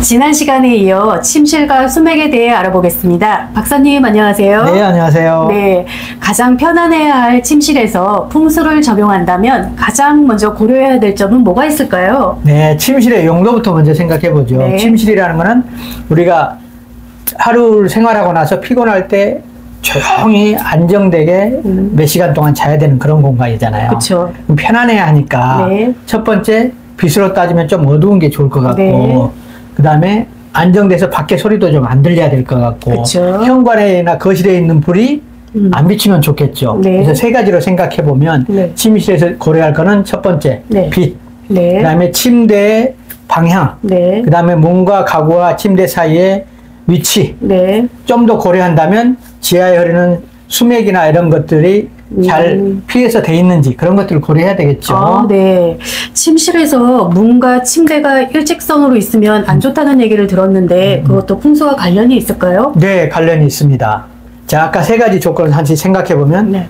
지난 시간에 이어 침실과 수맥에 대해 알아보겠습니다. 박사님 안녕하세요. 네, 안녕하세요. 네, 가장 편안해야 할 침실에서 풍수를 적용한다면 가장 먼저 고려해야 될 점은 뭐가 있을까요? 네, 침실의 용도부터 먼저 생각해 보죠. 네. 침실이라는 거는 우리가 하루를 생활하고 나서 피곤할 때 조용히 안정되게 몇 시간 동안 자야 되는 그런 공간이잖아요. 그렇죠. 편안해야 하니까 네. 첫 번째 빛으로 따지면 좀 어두운 게 좋을 것 같고 네. 그 다음에 안정돼서 밖에 소리도 좀 안 들려야 될 것 같고 그쵸. 현관에나 거실에 있는 불이 안 비치면 좋겠죠. 네. 그래서 세 가지로 생각해 보면 네. 침실에서 고려할 거는 첫 번째 네. 빛, 네. 그 다음에 침대의 방향, 네. 그 다음에 문과 가구와 침대 사이의 위치 네. 좀 더 고려한다면 지하에 흐르는 수맥이나 이런 것들이 잘 피해서 돼 있는지 그런 것들을 고려해야 되겠죠. 아, 네. 침실에서 문과 침대가 일직선으로 있으면 안 좋다는 얘기를 들었는데 그것도 풍수와 관련이 있을까요? 네, 관련이 있습니다. 자, 아까 세 가지 조건을 한번 생각해 보면 네.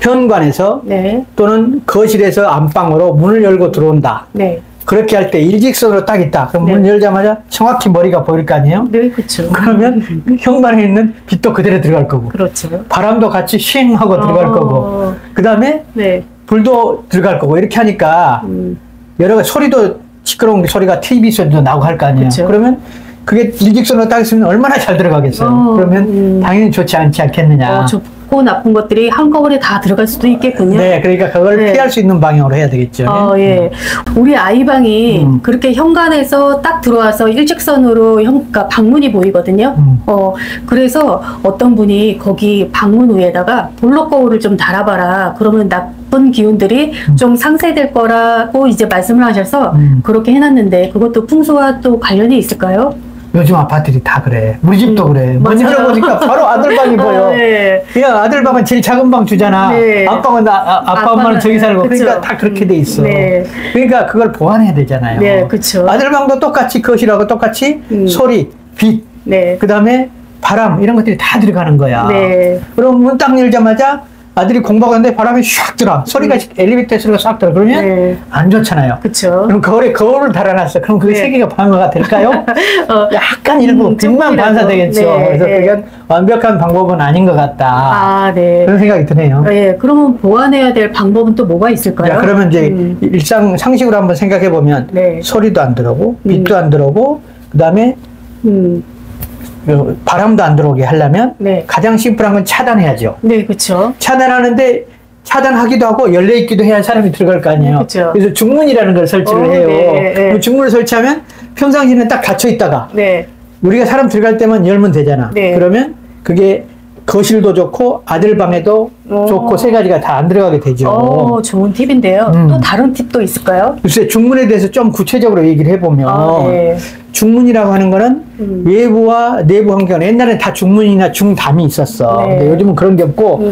현관에서 네. 또는 거실에서 안방으로 문을 열고 들어온다. 네. 그렇게 할 때 일직선으로 딱 있다. 그럼 네. 문을 열자마자 정확히 머리가 보일 거 아니에요? 네, 그렇죠. 그러면 현관에 있는 빛도 그대로 들어갈 거고 그렇죠. 바람도 같이 쉥 하고 들어갈 거고 그 다음에 네. 불도 들어갈 거고 이렇게 하니까 여러 가지 소리도 시끄러운 소리가 TV 소리도 나고 할 거 아니에요. 그쵸. 그러면 그게 일직선으로 딱 있으면 얼마나 잘 들어가겠어요. 그러면 당연히 좋지 않지 않겠느냐. 좋고 나쁜 것들이 한꺼번에 다 들어갈 수도 있겠군요. 네, 그러니까 그걸 네. 피할 수 있는 방향으로 해야 되겠죠. 예. 우리 아이 방이 그렇게 현관에서 딱 들어와서 일직선으로 그러니까 방문이 보이거든요. 그래서 어떤 분이 거기 방문 위에다가 볼록 거울을 좀 달아봐라. 그러면 나쁜 기운들이 좀 상쇄될 거라고 이제 말씀을 하셔서 그렇게 해놨는데 그것도 풍수와 또 관련이 있을까요? 요즘 아파트들이 다 그래. 우리 집도 그래. 문 열어보니까 바로 아들 방이 보여. 네. 그냥 아들 방은 제일 작은 방 주잖아. 네. 아빠는 아빠 엄마는 저기 살고. 그쵸. 그러니까 다 그렇게 돼 있어. 네. 그러니까 그걸 보완해야 되잖아요. 네, 그쵸. 아들 방도 똑같이 거실하고 똑같이 소리, 빛, 네. 그 다음에 바람 이런 것들이 다 들어가는 거야. 네. 그럼 문 딱 열자마자 아들이 공부하고 있는데 바람이 샥 들어. 소리가 엘리베이터 소리가 싹 들어. 그러면 네. 안 좋잖아요. 그쵸. 그럼 거울을 달아놨어. 그럼 그게 네. 세 개가 방어가 될까요? 약간 일부 빛만 반사되겠죠. 네. 그래서 네. 그건 완벽한 방법은 아닌 것 같다. 아, 네. 그런 생각이 드네요. 예, 그러면 보완해야 될 방법은 또 뭐가 있을까요? 자, 그러면 이제 일상 상식으로 한번 생각해 보면 네. 소리도 안 들어오고 빛도 안 들어오고 그 다음에 바람도 안 들어오게 하려면 네. 가장 심플한 건 차단해야죠. 네, 그렇죠. 차단하는데 차단하기도 하고 열려 있기도 해야 사람이 들어갈 거 아니에요. 그쵸. 그래서 중문이라는 걸 설치를 해요. 네, 네. 그 중문을 설치하면 평상시에는 딱 닫혀 있다가 네. 우리가 사람 들어갈 때만 열면 되잖아. 네. 그러면 그게 거실도 좋고 아들 방에도 좋고 세 가지가 다 안 들어가게 되죠. 좋은 팁인데요. 또 다른 팁도 있을까요? 글쎄 중문에 대해서 좀 구체적으로 얘기를 해보면 네. 중문이라고 하는 거는 외부와 내부 환경, 옛날엔 다 중문이나 중담이 있었어. 네. 근데 요즘은 그런 게 없고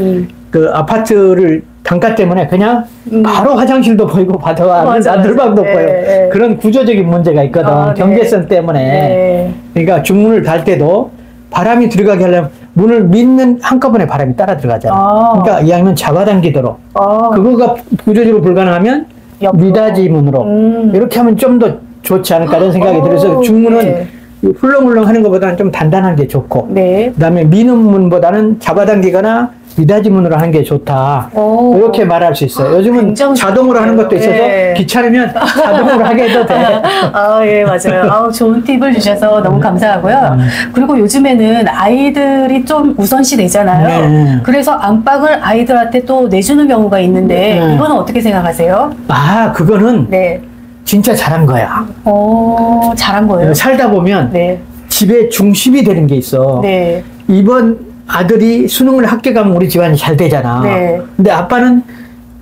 그 아파트를 단가 때문에 그냥 바로 화장실도 보이고 바다와 아들방도 네. 보여요. 네. 그런 구조적인 문제가 있거든. 네. 경계선 때문에. 네. 그러니까 중문을 달 때도 바람이 들어가게 하려면 문을 밀면 한꺼번에 바람이 따라 들어가잖아. 그러니까 이왕이면 잡아당기도록. 그거가 구조적으로 불가능하면 옆으로. 미닫이 문으로 이렇게 하면 좀 더 좋지 않을까 이런 생각이 들어서 중문은 네. 훌렁훌렁 하는 것보다는 좀 단단한 게 좋고 네. 그 다음에 미는 문보다는 잡아당기거나 미닫이 문으로 하는 게 좋다. 이렇게 말할 수 있어요. 요즘은 굉장히 자동으로 하는 것도 있어서 네. 귀찮으면 자동으로 하게 해도 돼. 예, 맞아요. 좋은 팁을 주셔서 너무 감사하고요. 그리고 요즘에는 아이들이 좀 우선시 되잖아요. 네. 그래서 안방을 아이들한테 또 내주는 경우가 있는데 네. 이거는 어떻게 생각하세요? 그거는 네. 진짜 잘한 거야. 잘한 거예요. 살다 보면 네. 집에 중심이 되는 게 있어. 네. 이번 아들이 수능을 합격하면 우리 집안이 잘 되잖아. 네. 근데 아빠는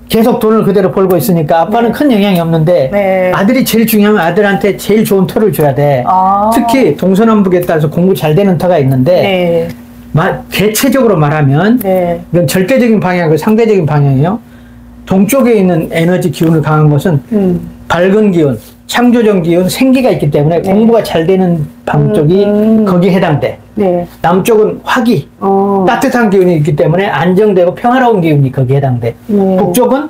계속 돈을 그대로 벌고 있으니까 아빠는 큰 영향이 없는데 네. 아들이 제일 중요하면 아들한테 제일 좋은 터를 줘야 돼. 특히 동서남북에 따라서 공부 잘 되는 터가 있는데 대체적으로 말하면 네. 이건 절대적인 방향이고 상대적인 방향이에요. 동쪽에 있는 에너지 기운을 강한 것은 밝은 기운, 창조적 기운, 생기가 있기 때문에 공부가 잘 되는 방 쪽이 거기에 해당돼. 네. 남쪽은 화기, 따뜻한 기운이 있기 때문에 안정되고 평화로운 기운이 거기에 해당돼. 북쪽은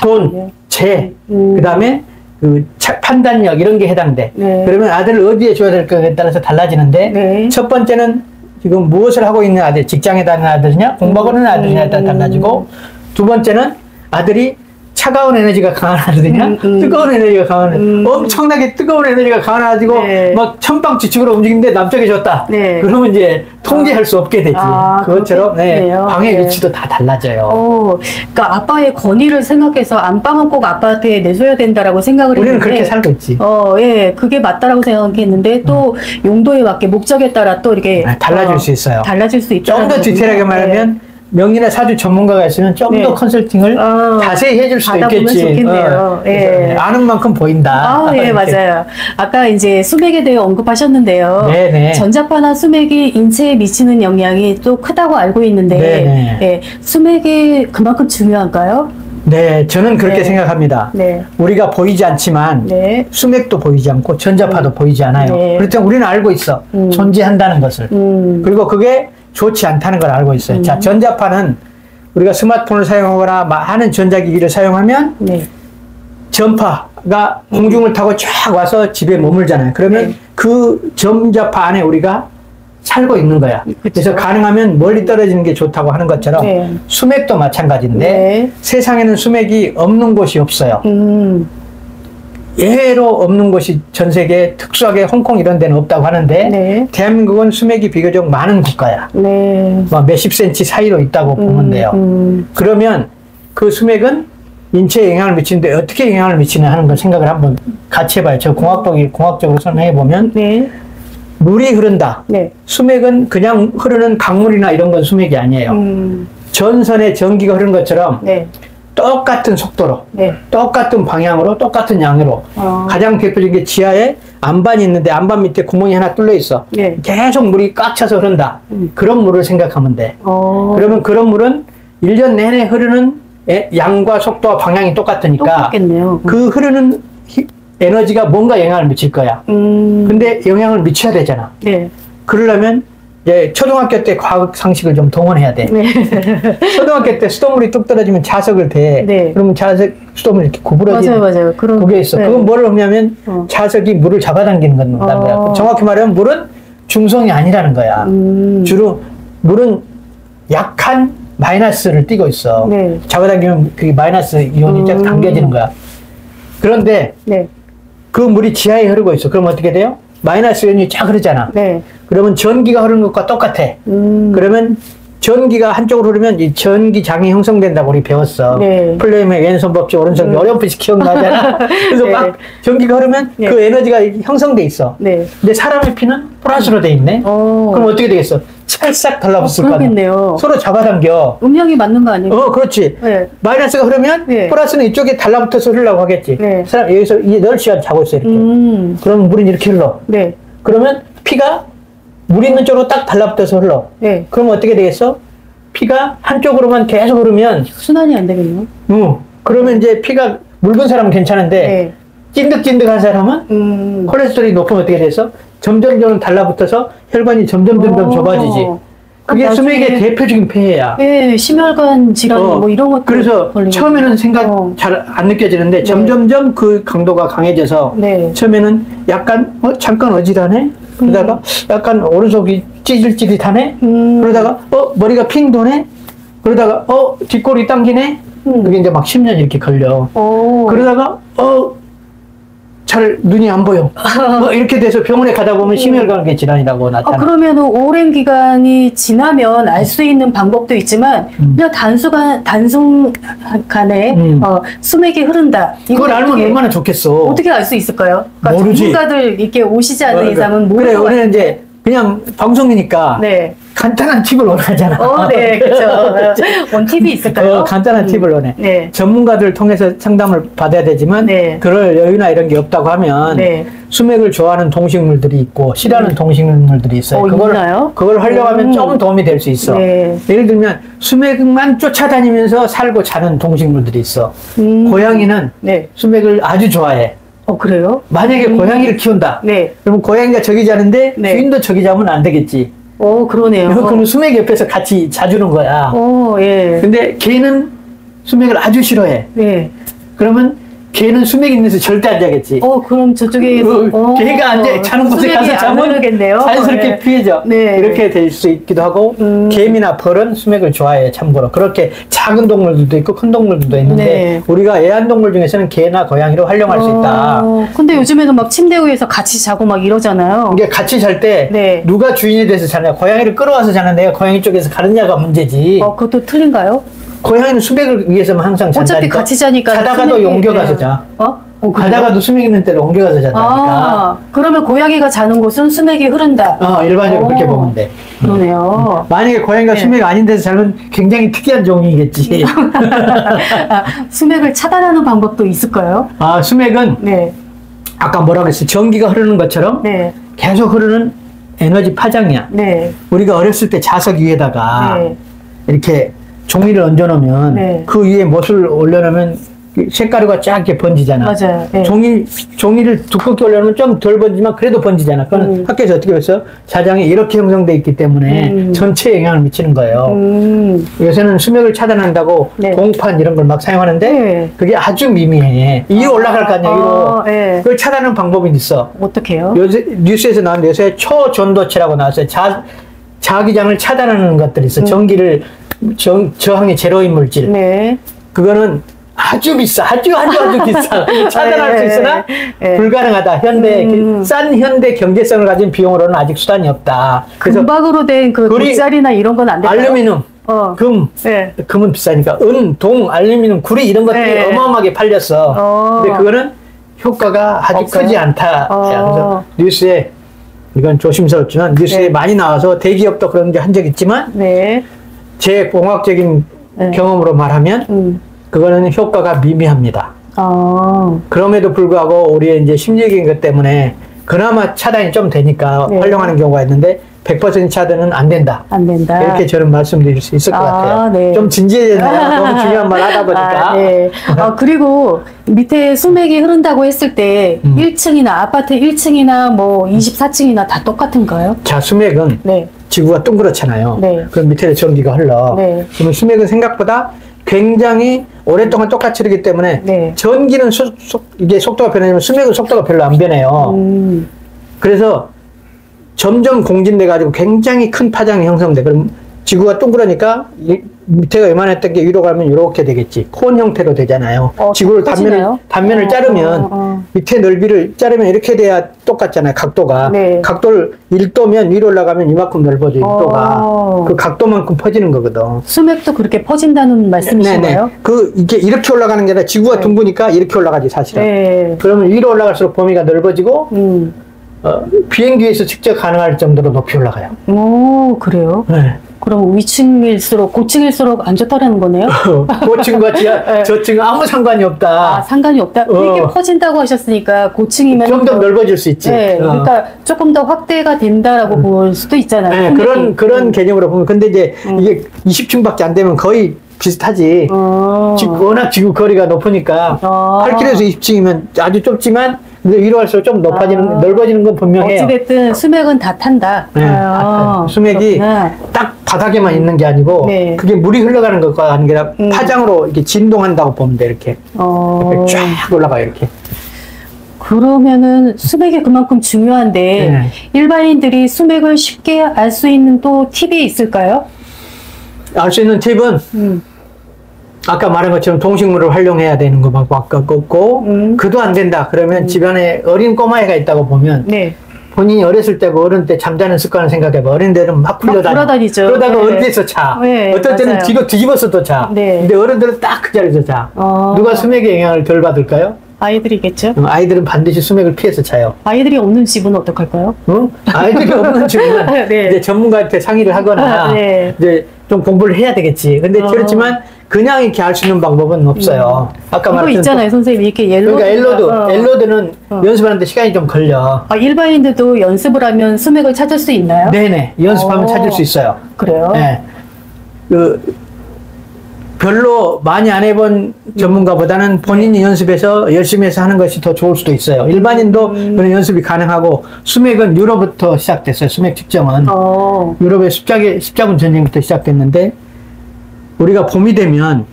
돈, 재, 그 다음에 판단력 이런 게 해당돼. 네. 그러면 아들을 어디에 줘야 될까에 따라서 달라지는데 네. 첫 번째는 지금 무엇을 하고 있는 아들, 직장에 다니는 아들이냐, 공부하고 있는 아들이냐에 따라 달라지고 두 번째는 아들이 차가운 에너지가 강한 아들이냐, 뜨거운 에너지가 강한 아들. 엄청나게 뜨거운 에너지가 강한 아들이고 네. 막 천방지축으로 움직이는데 남쪽에 줬다. 네. 그러면 이제 통제할 수 없게 되지. 그것처럼 방의 네. 위치도 다 달라져요. 그러니까 아빠의 권위를 생각해서 안방은 꼭 아빠한테 내줘야 된다라고 생각을 우리는 했는데 그렇게 살고 있지. 예, 그게 맞다라고 생각했는데 또 용도에 맞게 목적에 따라 또 이렇게 달라질 수 있어요. 달라질 수 있다. 좀 더 디테일하게 말하면 명리나 사주 전문가가 있으면 좀 더 네. 컨설팅을 자세히 해줄 수도 있겠지. 좋겠네요. 예. 아는 만큼 보인다. 예, 맞아요. 아까 이제 수맥에 대해 언급하셨는데요. 네네. 전자파나 수맥이 인체에 미치는 영향이 또 크다고 알고 있는데, 네네. 예, 수맥이 그만큼 중요한가요? 네, 저는 그렇게 네. 생각합니다. 네. 우리가 보이지 않지만 네. 수맥도 보이지 않고 전자파도 보이지 않아요. 네. 그렇지만 우리는 알고 있어. 존재한다는 것을. 그리고 그게 좋지 않다는 걸 알고 있어요. 자, 전자파는 우리가 스마트폰을 사용하거나 많은 전자기기를 사용하면 네. 전파가 공중을 타고 쫙 와서 집에 머물잖아요. 그러면 네. 그 전자파 안에 우리가 살고 있는 거야. 그래서 가능하면 멀리 떨어지는 게 좋다고 하는 것처럼 네. 수맥도 마찬가지인데 네. 세상에는 수맥이 없는 곳이 없어요. 예외로 없는 곳이 전 세계 특수하게 홍콩 이런 데는 없다고 하는데 네. 대한민국은 수맥이 비교적 많은 국가야. 네. 뭐 몇십 센치 사이로 있다고 보면 돼요. 그러면 그 수맥은 인체에 영향을 미치는데 어떻게 영향을 미치냐 하는 걸 생각을 한번 같이 해봐요. 저 공학적으로 설명해 보면 네. 물이 흐른다. 네. 수맥은 그냥 흐르는 강물이나 이런 건 수맥이 아니에요. 전선에 전기가 흐르는 것처럼 네. 똑같은 속도로, 네. 똑같은 방향으로, 똑같은 양으로. 가장 대표적인 게 지하에 안반이 있는데 안반 밑에 구멍이 하나 뚫려 있어. 네. 계속 물이 꽉 차서 흐른다. 그런 물을 생각하면 돼. 그러면 그런 물은 1년 내내 흐르는 양과 속도와 방향이 똑같으니까 똑같겠네요. 그 흐르는 에너지가 뭔가 영향을 미칠 거야. 근데 영향을 미쳐야 되잖아. 네. 그러려면 이제 초등학교 때 과학 상식을 좀 동원해야 돼. 네. 초등학교 때 수돗물이 뚝 떨어지면 자석을 대. 네. 그러면 자석, 수돗물이 이렇게 구부러지는. 맞아요. 그게 있어. 네. 그건 뭐를 하냐면 자석이 물을 잡아당기는 거야. 정확히 말하면 물은 중성이 아니라는 거야. 주로 물은 약한 마이너스를 띠고 있어. 네. 잡아당기면 그 마이너스 이온이 쫙 당겨지는 거야. 그런데 네. 그 물이 지하에 흐르고 있어. 그럼 어떻게 돼요? 마이너스 이온이 쫙 흐르잖아. 네. 그러면 전기가 흐르는 것과 똑같아. 그러면 전기가 한쪽으로 흐르면 이 전기장이 형성된다고 우리 배웠어. 네. 플레임의 왼손 법칙, 오른손 어렴풋이 기억나잖아. 그래서 네. 막 전기가 흐르면 네. 그 에너지가 형성돼 있어. 네. 근데 사람의 피는 플러스로 돼 있네. 그럼 어떻게 되겠어? 찰싹 달라붙을 거 아니야. 그러겠네요. 서로 잡아당겨. 음량이 맞는 거 아니에요? 그렇지. 네. 마이너스가 흐르면 네. 플러스는 이쪽에 달라붙어서 흐르려고 하겠지. 네. 사람 여기서 10시간 자고 있어 이렇게. 그러면 물은 이렇게 흘러. 네. 그러면 피가 물 있는 쪽으로 딱 달라붙어서 흘러. 네. 그럼 어떻게 되겠어? 피가 한쪽으로만 계속 흐르면, 순환이 안 되겠네요. 그러면 이제 피가 묽은 사람은 괜찮은데, 네. 찐득찐득한 사람은 콜레스테롤이 높으면 어떻게 돼서 점점 달라붙어서 혈관이 점점 좁아지지. 그게 나중에- 수맥의 대표적인 폐해야. 네, 심혈관 질환 뭐 이런 것도 그래서 걸리고. 처음에는 생각 잘 안 느껴지는데 점점점 그 강도가 강해져서 네. 처음에는 약간 잠깐 어지러네. 그러다가 약간 오른손이 찌릿찌릿하네. 그러다가 머리가 핑 도네. 그러다가 뒷골이 당기네. 그게 이제 막 10년 이렇게 걸려. 그러다가 잘 눈이 안 보여. 뭐 이렇게 돼서 병원에 가다 보면 심혈관계 질환이라고 나타나. 그러면 오랜 기간이 지나면 알 수 있는 방법도 있지만 그냥 단순간에 수맥이 흐른다. 그걸 알면 어떻게, 얼마나 좋겠어. 어떻게 알 수 있을까요? 그러니까 모르지. 전문가들 이렇게 오시지 않는 이상은 그래, 모르는 우리는 이제 그냥 방송이니까 네. 간단한 팁을 원하잖아. 네, 그렇죠. 팁이 있을까요? 간단한 팁을 원해. 네. 전문가들 통해서 상담을 받아야 되지만 네. 그럴 여유나 이런 게 없다고 하면 네. 수맥을 좋아하는 동식물들이 있고 싫어하는 동식물들이 있어요. 있나요? 그걸 하려고 하면 좀 도움이 될 수 있어. 네. 예를 들면 수맥만 쫓아다니면서 살고 자는 동식물들이 있어. 고양이는 네. 수맥을 아주 좋아해. 그래요? 만약에 고양이를 키운다. 네. 그러면 고양이가 저기 자는데 네. 주인도 저기 자면 안 되겠지. 그러네요. 그럼 수맥 옆에서 같이 자주는 거야. 예. 근데 걔는 수맥을 아주 싫어해. 네. 그러면 개는 수맥이 있는 데서 절대 안 자겠지. 그럼 저쪽에 개가 앉아 자는 곳에 가서 자면 자연스럽게 네. 피해져. 네. 이렇게 될 수 있기도 하고 개미나 벌은 수맥을 좋아해요. 참고로 그렇게 작은 동물들도 있고 큰 동물들도 있는데 네. 우리가 애완동물 중에서는 개나 고양이로 활용할 수 있다. 근데 요즘에는 막 침대 위에서 같이 자고 막 이러잖아요. 이게 같이 잘 때 네. 누가 주인이 돼서 자냐? 고양이를 끌어와서 자는데 고양이 쪽에서 가느냐가 문제지. 그것도 틀린가요? 고양이는 수맥을 위해서만 항상 잔다니까. 어차피 같이 자니까. 자다가도 옮겨가서 자. 가다가도 수맥 있는 데로 옮겨가서 잔다니까. 그러면 고양이가 자는 곳은 수맥이 흐른다. 일반적으로 그렇게 보면 돼. 그러네요. 만약에 고양이가 네. 수맥이 아닌 데서 자면 굉장히 특이한 종이겠지. 수맥을 차단하는 방법도 있을까요? 수맥은 네. 아까 뭐라고 그랬어요? 전기가 흐르는 것처럼 네. 계속 흐르는 에너지 파장이야. 네. 우리가 어렸을 때 자석 위에다가 네. 이렇게 종이를 얹어놓으면 네. 그 위에 못을 올려놓으면 색가루가 쫙 이렇게 번지잖아. 맞아요. 네. 종이를 두껍게 올려놓으면 좀 덜 번지만 그래도 번지잖아. 그건 학교에서 어떻게 했어? 자장이 이렇게 형성돼 있기 때문에 전체에 영향을 미치는 거예요. 요새는 수맥을 차단한다고 네. 공판 이런 걸 막 사용하는데 네. 그게 아주 미미해. 위로 올라갈 거 아니야, 위로. 네. 그걸 차단하는 방법이 있어. 어떻게 해요? 요새 뉴스에서 나왔는데 요새 초전도체라고 나왔어요. 자기장을 차단하는 것들이 있어. 전기를 저항의 제로인 물질. 네. 그거는 아주 비싸. 아주 비싸. 차단할 수 있으나 불가능하다. 싼 현대 경제성을 가진 비용으로는 아직 수단이 없다. 그래서 금박으로 된 그 돗자리나 이런 건 안 될까요? 알루미늄, 금, 네. 금은 비싸니까 은, 동, 알루미늄, 구리 이런 것들이 네. 어마어마하게 팔렸어. 근데 그거는 효과가 아주 없어요? 크지 않다. 그래서 뉴스에 이건 조심스럽지만 뉴스에 네. 많이 나와서 대기업도 그런 게 한 적 있지만 네. 제 공학적인 경험으로 말하면 그거는 효과가 미미합니다. 그럼에도 불구하고 우리의 이제 심리적인 것 때문에 그나마 차단이 좀 되니까 네. 활용하는 경우가 있는데 100% 차단은 안 된다. 안 된다. 이렇게 저는 말씀드릴 수 있을 것 같아요. 네. 좀 진지해졌네요. 너무 중요한 말 하다 보니까. 네. 그리고 밑에 수맥이 흐른다고 했을 때 1층이나 아파트 1층이나 뭐 24층이나 다 똑같은가요? 자, 수맥은 네. 지구가 둥그렇잖아요. 네. 그럼 밑에 전기가 흘러. 네. 그러면 수맥은 생각보다 굉장히 오랫동안 똑같이 흐르기 때문에 네. 전기는 이게 속도가 변하지만 수맥은 속도가 별로 안 변해요. 그래서 점점 공진돼 가지고 굉장히 큰 파장이 형성돼. 그럼 지구가 둥그러니까 밑에가 요만했던 게 위로 가면 이렇게 되겠지. 콘 형태로 되잖아요. 지구를 단면을 자르면 밑에 넓이를 자르면 이렇게 돼야 똑같잖아요. 각도가. 네. 각도를 1도면 위로 올라가면 이만큼 넓어져. 1도가. 그 각도만큼 퍼지는 거거든. 수맥도 그렇게 퍼진다는 말씀이신가요? 이게 이렇게 올라가는 게 아니라 지구가 둥그니까 이렇게 올라가지 사실은. 네. 그러면 위로 올라갈수록 범위가 넓어지고 비행기에서 직접 가능할 정도로 높이 올라가요. 오, 그래요? 네. 그럼 위층일수록 고층일수록 안 좋다라는 거네요? 고층과 지하, 저층 아무 상관이 없다. 상관이 없다. 이렇게 퍼진다고 하셨으니까 고층이면 좀 더 넓어질 수 있지. 네, 그러니까 조금 더 확대가 된다라고 볼 수도 있잖아요. 네, 그런 개념으로 보면 근데 이제 이게 20층밖에 안 되면 거의 비슷하지. 워낙 지구 거리가 높으니까 8km에서 20층이면 아주 좁지만 근데 위로 갈수록 좀 넓어지는 건 분명해요. 어찌됐든 수맥은 다 탄다. 네, 수맥이 그렇구나. 딱 바닥에만 있는 게 아니고 네. 그게 물이 흘러가는 것과 아니라 파장으로 이렇게 진동한다고 보면 돼. 이렇게 쫙 올라가요. 이렇게. 그러면은 수맥이 그만큼 중요한데 네. 일반인들이 수맥을 쉽게 알 수 있는 또 팁이 있을까요? 알 수 있는 팁은 아까 말한 것처럼 동식물을 활용해야 되는 거 막 바꿨고 그도 안 된다. 그러면 집안에 어린 꼬마애가 있다고 보면 네. 본인이 어렸을 때고 어른 때 잠자는 습관을 생각해봐. 어린애들은 막 굴러다니죠. 그러다가 네. 어디 데서 자. 네, 어떨 때는 맞아요. 뒤로 뒤집어서도 자. 네. 근데 어른들은 딱 그 자리에서 자. 누가 수맥의 영향을 덜 받을까요? 아이들이겠죠? 아이들은 반드시 수맥을 피해서 자요. 아이들이 없는 집은 어떡할까요? 아이들이 없는 집은 네. 이제 전문가한테 상의를 하거나 네. 이제 좀 공부를 해야 되겠지. 근데 그렇지만 그냥 이렇게 할 수 있는 방법은 없어요. 아까 이거 말했던 있잖아요, 선생님. 이렇게 옐로드. 그러니까 엘로드는 연습하는데 시간이 좀 걸려. 일반인들도 연습을 하면 수맥을 찾을 수 있나요? 네네. 연습하면 찾을 수 있어요. 그래요? 네. 별로 많이 안 해본 전문가보다는 본인이 연습해서 열심히 해서 하는 것이 더 좋을 수도 있어요. 일반인도 그런 연습이 가능하고 수맥은 유럽부터 시작됐어요. 수맥 측정은. 유럽의 십자군 전쟁부터 시작됐는데 우리가 봄이 되면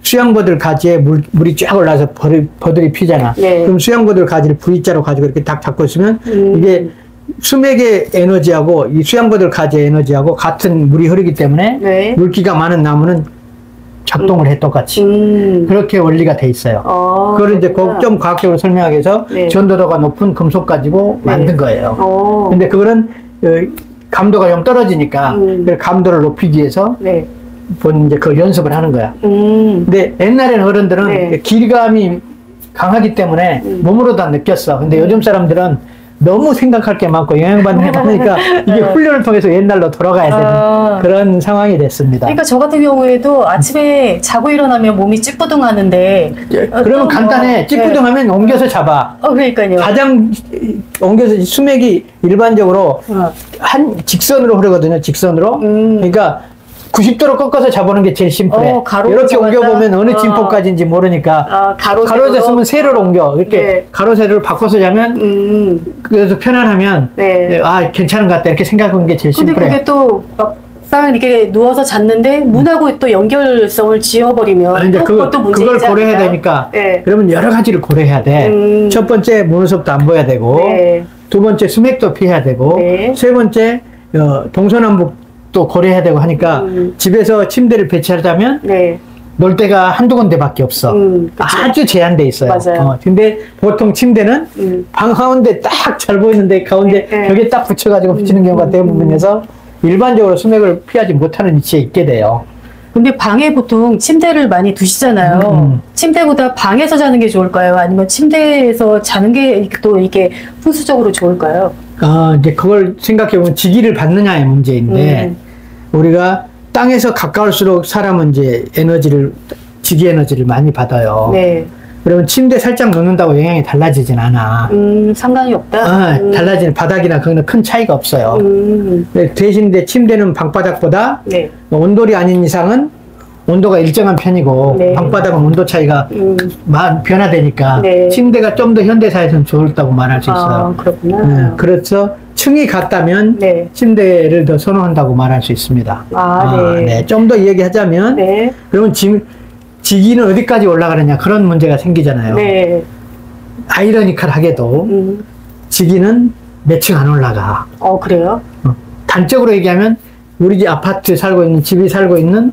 수양버들 가지에 물이 쫙 올라서 버들이 피잖아. 네. 그럼 수양버들 가지를 V자로 가지고 이렇게 딱 잡고 있으면 이게 수맥의 에너지하고 이 수양버들 가지의 에너지하고 같은 물이 흐르기 때문에 네. 물기가 많은 나무는 작동을 해 똑같이. 그렇게 원리가 돼 있어요. 그걸 이제 좀 과학적으로 설명하기 위해서 네. 전도도가 높은 금속 가지고 네. 만든 거예요. 근데 그거는 감도가 좀 떨어지니까 그 감도를 높이기 위해서 네. 이제 그 연습을 하는 거야. 근데 옛날에는 어른들은 네. 길감이 강하기 때문에 몸으로 다 느꼈어. 근데 요즘 사람들은 너무 생각할 게 많고 영향받는 게 많으니까 이게 훈련을 통해서 옛날로 돌아가야 되는 그런 상황이 됐습니다. 그러니까 저 같은 경우에도 아침에 자고 일어나면 몸이 찌뿌둥하는데 그러면 간단해. 찌뿌둥하면 네. 옮겨서 잡아. 그러니까요. 가장 옮겨서 수맥이 일반적으로 한 직선으로 흐르거든요. 직선으로. 그러니까 90도로 꺾어서 잡아보는 게 제일 심플해. 이렇게 옮겨보면 어느 진포까지인지 모르니까 가로졌으면 세로를 옮겨. 이렇게 네. 가로 세로를 바꿔서 자면 그래서 편안하면 네. 아 괜찮은 것 같다 이렇게 생각하는 게 제일 근데 심플해. 그게 또 막상 이렇게 누워서 잤는데 문하고 또 연결성을 지워버리면 이제 그것도 문제이지 그걸 고려해야 않을까요? 되니까 네. 그러면 여러 가지를 고려해야 돼. 첫 번째 문우섭도 안 보여야 되고 네. 두 번째 수맥도 피해야 되고 네. 세 번째 동서남북도 고려해야 되고 하니까 집에서 침대를 배치하자면 네. 놀 데가 한두 군데밖에 없어. 아주 제한돼 있어요. 맞아요. 근데 보통 침대는 방 가운데 딱 잘 보이는데 가운데 네. 벽에 딱 붙여가지고 붙이는 경우가 대부분이어서 일반적으로 수맥을 피하지 못하는 위치에 있게 돼요. 근데 방에 보통 침대를 많이 두시잖아요. 침대보다 방에서 자는 게 좋을까요? 아니면 침대에서 자는 게 또 이게 풍수적으로 좋을까요? 이제 그걸 생각해보면 지기를 받느냐의 문제인데, 우리가 땅에서 가까울수록 사람은 이제 지기 에너지를 많이 받아요. 네. 그러면 침대 살짝 놓는다고 영향이 달라지진 않아. 상관이 없다? 달라지는 바닥이나 그거는 큰 차이가 없어요. 대신 침대는 방바닥보다 네. 온돌이 아닌 이상은 온도가 일정한 편이고 네. 방바닥은 온도 차이가 변화되니까 네. 침대가 좀 더 현대사에서는 좋다고 말할 수 있어요. 아, 그렇구나. 그래서 층이 같다면 네. 침대를 더 선호한다고 말할 수 있습니다. 네. 좀 더 얘기하자면 네. 그러면 지기는 어디까지 올라가느냐 그런 문제가 생기잖아요. 네. 아이러니컬하게도 지기는 몇 층 안 올라가. 그래요? 단적으로 얘기하면 우리 집 아파트 집이 살고 있는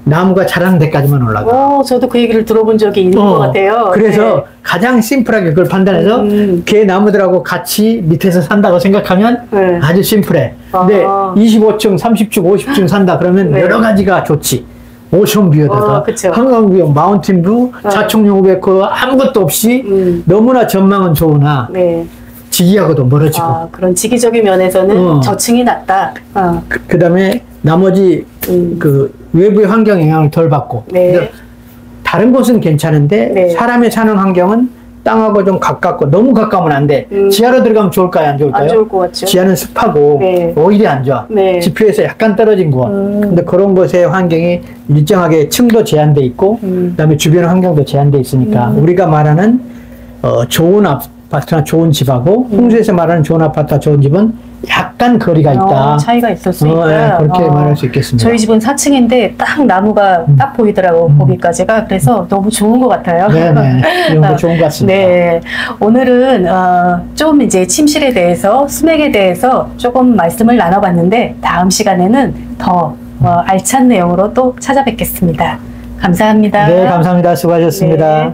나무가 자라는 데까지만 올라가. 저도 그 얘기를 들어본 적이 있는 것 같아요. 그래서 네. 가장 심플하게 그걸 판단해서 걔 나무들하고 같이 밑에서 산다고 생각하면 네. 아주 심플해. 근데 25층, 30층, 50층 산다 그러면 네. 여러 가지가 좋지. 오션뷰에다가 그쵸. 한강뷰, 마운틴뷰, 자충용 500호 아무것도 없이 너무나 전망은 좋으나 네. 지기하고도 멀어지고. 그런 지기적인 면에서는 저층이 낫다. 그 다음에 나머지 그 외부의 환경 영향을 덜 받고. 네. 다른 곳은 괜찮은데 네. 사람의 사는 환경은 땅하고 좀 가깝고 너무 가까우면 안 돼. 지하로 들어가면 좋을까요? 안 좋을까요? 안 좋을 것 같죠. 지하는 습하고 네. 오히려 안 좋아. 네. 지표에서 약간 떨어진 곳. 근데 그런 곳의 환경이 일정하게 층도 제한돼 있고 그다음에 주변 환경도 제한돼 있으니까 우리가 말하는 좋은 아파트나 좋은 집하고 홍수에서 말하는 좋은 아파트나 좋은 집은 약간 거리가 있다. 차이가 있을 수 있다. 네, 그렇게 말할 수 있겠습니다. 저희 집은 4층인데 딱 나무가 딱 보이더라고 거기까지가. 그래서 너무 좋은 것 같아요. 네네. 이런 거 좋은 것 같습니다. 네, 오늘은 좀 이제 침실에 대해서 수맥에 대해서 조금 말씀을 나눠봤는데 다음 시간에는 더 알찬 내용으로 또 찾아뵙겠습니다. 감사합니다. 네, 감사합니다. 수고하셨습니다. 네.